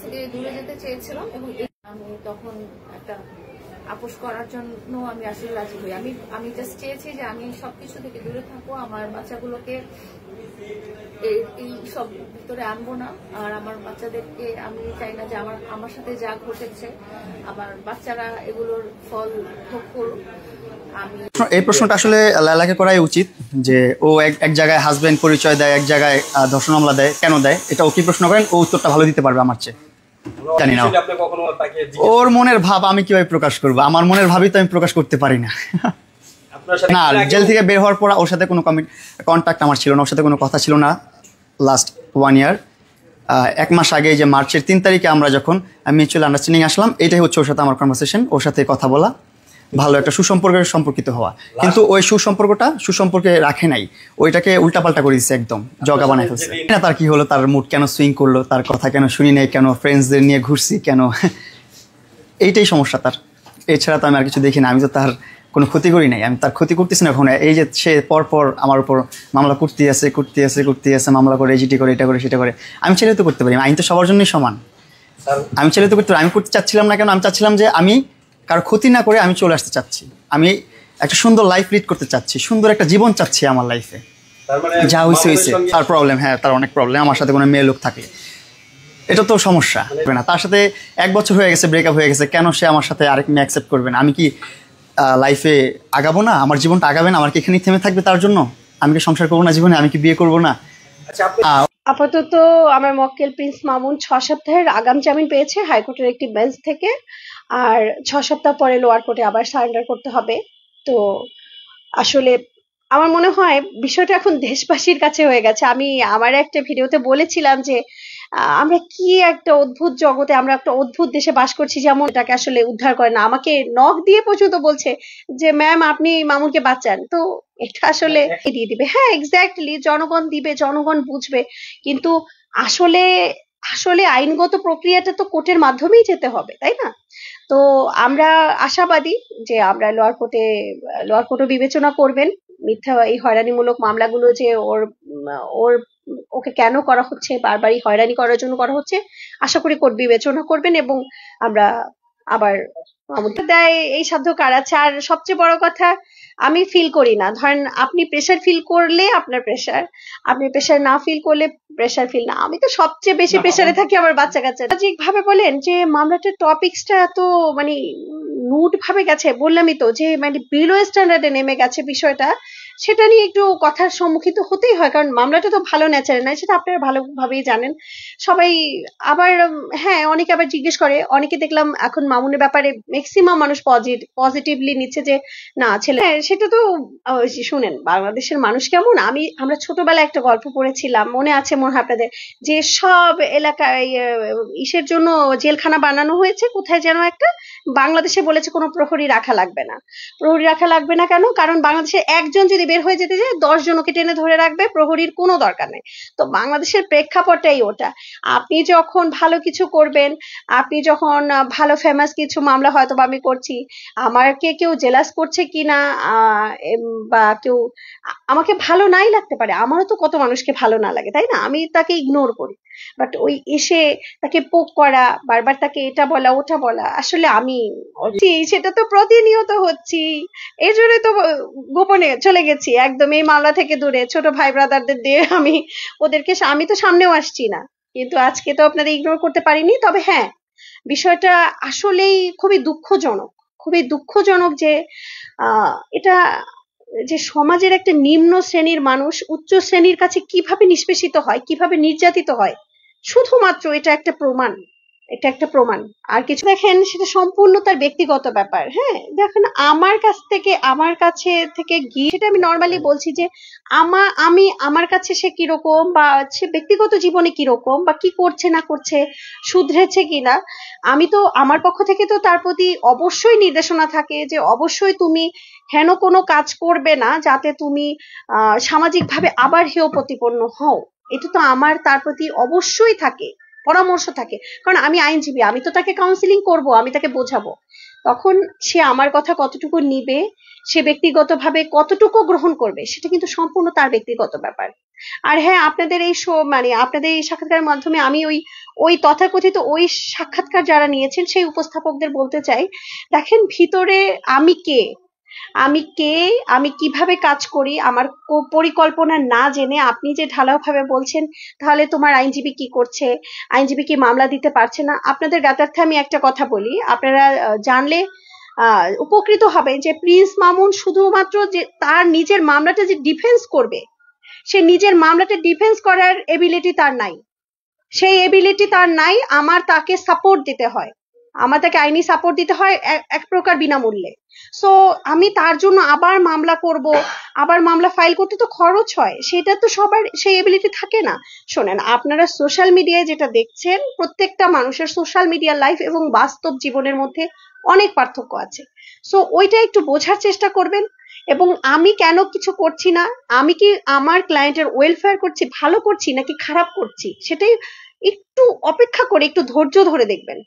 থেকে দূরে যেতে চেয়েছিলাম এবং আমি তখন একটা আপোষ করার জন্য আমি আসলে রাজি হই। আমি জাস্ট চেয়েছি যে আমি সবকিছু থেকে দূরে থাকবো, আমার বাচ্চাগুলোকে এই সব ভিতরে আনবো না। আর আমার বাচ্চাদেরকে আমি চাই না যে আমার সাথে যা ঘটেছে আমার বাচ্চারা এগুলোর ফল ভোগ করুক। এই প্রশ্নটা আসলে লায়লাকে করাই উচিত যে ও এক জায়গায় হাজবেন্ড পরিচয় দেয়, এক জায়গায় ধর্ষণ মামলা দেয়, কেন দেয়? এটা ওকে প্রশ্ন করেন, ও উত্তরটা ভালো দিতে পারবে আমার চেয়ে। জানি না ওর মনের ভাব আমি কিভাবে প্রকাশ করবো, আমার মনের ভাবই তো আমি প্রকাশ করতে পারি না। না, জেল থেকে বের হওয়ার পর ওর সাথে কোনো কন্ট্যাক্ট আমার ছিল না, ওর সাথে কোনো কথা ছিল না লাস্ট 1 ইয়ার। 1 মাস আগে যে মার্চের 3 তারিখে আমরা যখন মিউচুয়াল আন্ডারস্ট্যান্ডিং আসলাম, এটাই হচ্ছে ওর সাথে আমার কনভারসেশন, ওর সাথে কথা বলা, ভালো একটা সুসম্পর্কের সম্পর্কিত হওয়া। কিন্তু ওই সুসম্পর্কে রাখে নাই, ওইটাকে উল্টাপাল্টা করে দিচ্ছে, একদম জগা বানায় ফেলছে। না তার কি হলো, তার মুড কেন সুইং করলো, তার কথা কেন শুনি নাই, কেন ফ্রেন্ডসদের নিয়ে ঘুরছি কেন, এইটাই সমস্যা তার। এছাড়া তো আমি আর কিছু দেখি না। আমি তো তার কোনো ক্ষতি করি নাই, আমি তার ক্ষতি করতেছি না কখনো। এই যে সে পরপর আমার উপর মামলা করতে আছে, মামলা করে, এজিটি করে, এটা করে, সেটা করে। আমি চাইলে তো করতে পারি, আইন তো সবার জন্যই সমান। আমি চাইলে তো করতে পারি। আমি করতে চাচ্ছিলাম না কেন? আমি চাচ্ছিলাম যে আমি কারো ক্ষতি না করে আমি চলে আসতে চাচ্ছি, আমি একটা সুন্দর লাইফ লিড করতে চাচ্ছি, সুন্দর একটা জীবন চাচ্ছি আমার লাইফে। যা হয়েছে তার প্রবলেম, হ্যাঁ তার অনেক প্রবলেম। আমার সাথে কোনো মেয়ে লোক থাকলে এটা তো সমস্যা না। তার সাথে 1 বছর হয়ে গেছে, ব্রেকআপ হয়ে গেছে, কেন সে আমার সাথে আরেক মেয়ে অ্যাকসেপ্ট করবে না? আমি কি লাইফে আগাবো না? আমার জীবনটা আগাবে না? আমার কি এখানেই থেমে থাকবে তার জন্য? আমি কি সংসার করবো না জীবনে? আমি কি বিয়ে করবো না? আপাতত আমার মক্কেল প্রিন্স মামুন 6 সপ্তাহের আগাম জামিন পেয়েছে হাইকোর্টের একটি বেঞ্চ থেকে, আর 6 সপ্তাহ পরে লোয়ার কোর্টে আবার সারেন্ডার করতে হবে। তো আসলে আমার মনে হয় বিষয়টা এখন দেশবাসীর কাছে হয়ে গেছে। আমি আমার একটা ভিডিওতে বলেছিলাম যে আমরা কি একটা অদ্ভুত জগতে, আমরা একটা অদ্ভুত দেশে বাস করছি, যেমন এটাকে আসলে উদ্ধার করে না। আমাকে নখ দিয়ে পর্যন্ত বলছে যে ম্যাম আপনি মামুনকে বাঁচান। তো এটা আসলে দিয়ে দিবে, হ্যাঁ এক্স্যাক্টলি, জনগণ দিবে, জনগণ বুঝবে। কিন্তু আসলে আসলে আইনগত প্রক্রিয়াটা তো কোর্টের মাধ্যমেই যেতে হবে, তাই না? তো আমরা আশাবাদী যে আমরা লোয়ার কোর্টও বিবেচনা করবেন মিথ্যা এই হয়রানিমূলক মামলাগুলো, যে ওর ওকে কেন করা হচ্ছে, বারবারই হয়রানি করার জন্য করা হচ্ছে। আশা করি কোর্ট বিবেচনা করবেন এবং আমরা আবার দেয় এই সাধ্য কার আছে। আর সবচেয়ে বড় কথা, আমি ফিল করি না, ধরেন আপনি প্রেশার ফিল করলে আপনার প্রেশার, আপনি প্রেশার না ফিল করলে প্রেশার ফিল না। আমি তো সবচেয়ে বেশি প্রেশারে থাকি আমার বাচ্চা কাচ্চা। সামাজিক ভাবে বলেন যে মামলাটার টপিকসটা এত মানে নুড ভাবে গেছে, বললামই তো যে মানে বিলো স্ট্যান্ডার্ডে নেমে গেছে বিষয়টা, সেটা নিয়ে একটু কথার সম্মুখীন হতেই হয়, কারণ মামলাটা তো ভালো ন্যাচারে নয়, সেটা আপনারা ভালোভাবেই জানেন সবাই। আবার হ্যাঁ, অনেকে আবার জিজ্ঞেস করে, অনেকে দেখলাম এখন মামুনের ব্যাপারে ম্যাক্সিমাম মানুষ পজিটিভলি নিচ্ছে যে না ছেলে, হ্যাঁ সেটা তো শুনেন বাংলাদেশের মানুষ কেমন। আমরা ছোটবেলায় একটা গল্প পড়েছিলাম, মনে আছে মনে হয় আপনাদের, যে সব এলাকায় ইসের জন্য জেলখানা বানানো হয়েছে, কোথায় যেন একটা, বাংলাদেশে বলেছে কোনো প্রহরী রাখা লাগবে না। প্রহরী রাখা লাগবে না কেন? কারণ বাংলাদেশে একজন যদি বের হয়ে যেতে যায় 10 জনকে টেনে ধরে রাখবে, প্রহরীর কোনো দরকার নেই। তো বাংলাদেশের প্রেক্ষাপটটাই ওটা। আপনি যখন ভালো কিছু করবেন, আপনি যখন ভালো ফেমাস কিছু মামলা হয়তো বা আমি করছি, আমাকে কেউ জেলাস করছে কিনা বা কেউ আমাকে ভালো নাই লাগতে পারে, আমারও তো কত মানুষকে ভালো না লাগে, তাই না? আমি তাকে ইগনোর করি, বাট ওই এসে তাকে পোক করা, বারবার তাকে এটা বলা ওটা বলা, আসলে আমি সেটা তো প্রতিনিয়ত হচ্ছি। এই জন্যই তো গোপনে চলে গেছি একদম এই মামলা থেকে দূরে, ছোট ভাই ব্রাদারদের দিয়ে আমি তো সামনেও আসছি না। কিন্তু আজকে তো আপনারা ইগনোর করতে পারিনি। তবে হ্যাঁ, বিষয়টা আসলেই খুবই দুঃখজনক যে এটা যে সমাজের একটা নিম্ন শ্রেণীর মানুষ উচ্চ শ্রেণীর কাছে কিভাবে নিষ্পেষিত হয়, কিভাবে নির্যাতিত হয়, শুধুমাত্র এটা একটা প্রমাণ আর কিছু। দেখেন সেটা সম্পূর্ণ তার ব্যক্তিগত ব্যাপার। হ্যাঁ দেখেন, আমার কাছে থেকে গিয়ে সেটা আমি নর্মালি বলছি যে আমার কাছে সে কিরকম, বা সে ব্যক্তিগত জীবনে কিরকম, বা কি করছে না করছে, শুধরেছে কিনা, আমি তো আমার পক্ষ থেকে তো তার প্রতি অবশ্যই নির্দেশনা থাকে যে অবশ্যই তুমি হেন কোনো কাজ করবে না যাতে তুমি সামাজিকভাবে আবার হেয় প্রতিপন্ন হও। এটা তো আমার তার প্রতি অবশ্যই থাকে, পরামর্শ থাকে, কারণ আমি আইনজীবী, আমি তো তাকে কাউন্সিলিং করব, আমি তাকে বোঝাবো। তখন সে আমার কথা কতটুকু নিবে, সে ব্যক্তিগতভাবে কতটুকু গ্রহণ করবে, সেটা কিন্তু সম্পূর্ণ তার ব্যক্তিগত ব্যাপার। আর হ্যাঁ, আপনাদের এই শো মানে আপনাদের এই সাক্ষাৎকারের মাধ্যমে আমি ওই তথাকথিত ওই সাক্ষাৎকার যারা নিয়েছেন সেই উপস্থাপকদের বলতে চাই, দেখেন ভিতরে আমি কে, আমি কিভাবে কাজ করি, আমার পরিকল্পনা না জেনে আপনি যে ঢালাওভাবে বলছেন তাহলে তোমার আইনজীবী কি করছে, আইনজীবী কি মামলা দিতে পারছে না। আপনাদের জ্ঞাতার্থে আমি একটা কথা বলি, আপনারা জানলে উপকৃত হবেন যে প্রিন্স মামুন শুধুমাত্র যে তার নিজের মামলাটা যে ডিফেন্স করবে, সে নিজের মামলাটা ডিফেন্স করার এবিলিটি তার নাই, সেই এবিলিটি তার নাই। আমার তাকে সাপোর্ট দিতে হয়, আমার তাকে আইনি সাপোর্ট দিতে হয় এক প্রকার বিনামূল্যে। সো আমি তার জন্য আবার মামলা করব, আবার মামলা ফাইল করতে তো খরচ হয়, সেটা তো সবার সেই এবিলিটি থাকে না। শোনেন, আপনারা সোশ্যাল মিডিয়ায় যেটা দেখছেন, প্রত্যেকটা মানুষের সোশ্যাল মিডিয়া লাইফ এবং বাস্তব জীবনের মধ্যে অনেক পার্থক্য আছে। সো ওইটা একটু বোঝার চেষ্টা করবেন। এবং আমি কেন কিছু করছি না, আমি কি আমার ক্লায়েন্টের ওয়েলফেয়ার করছি, ভালো করছি নাকি খারাপ করছি, সেটাই একটু অপেক্ষা করে একটু ধৈর্য ধরে দেখবেন।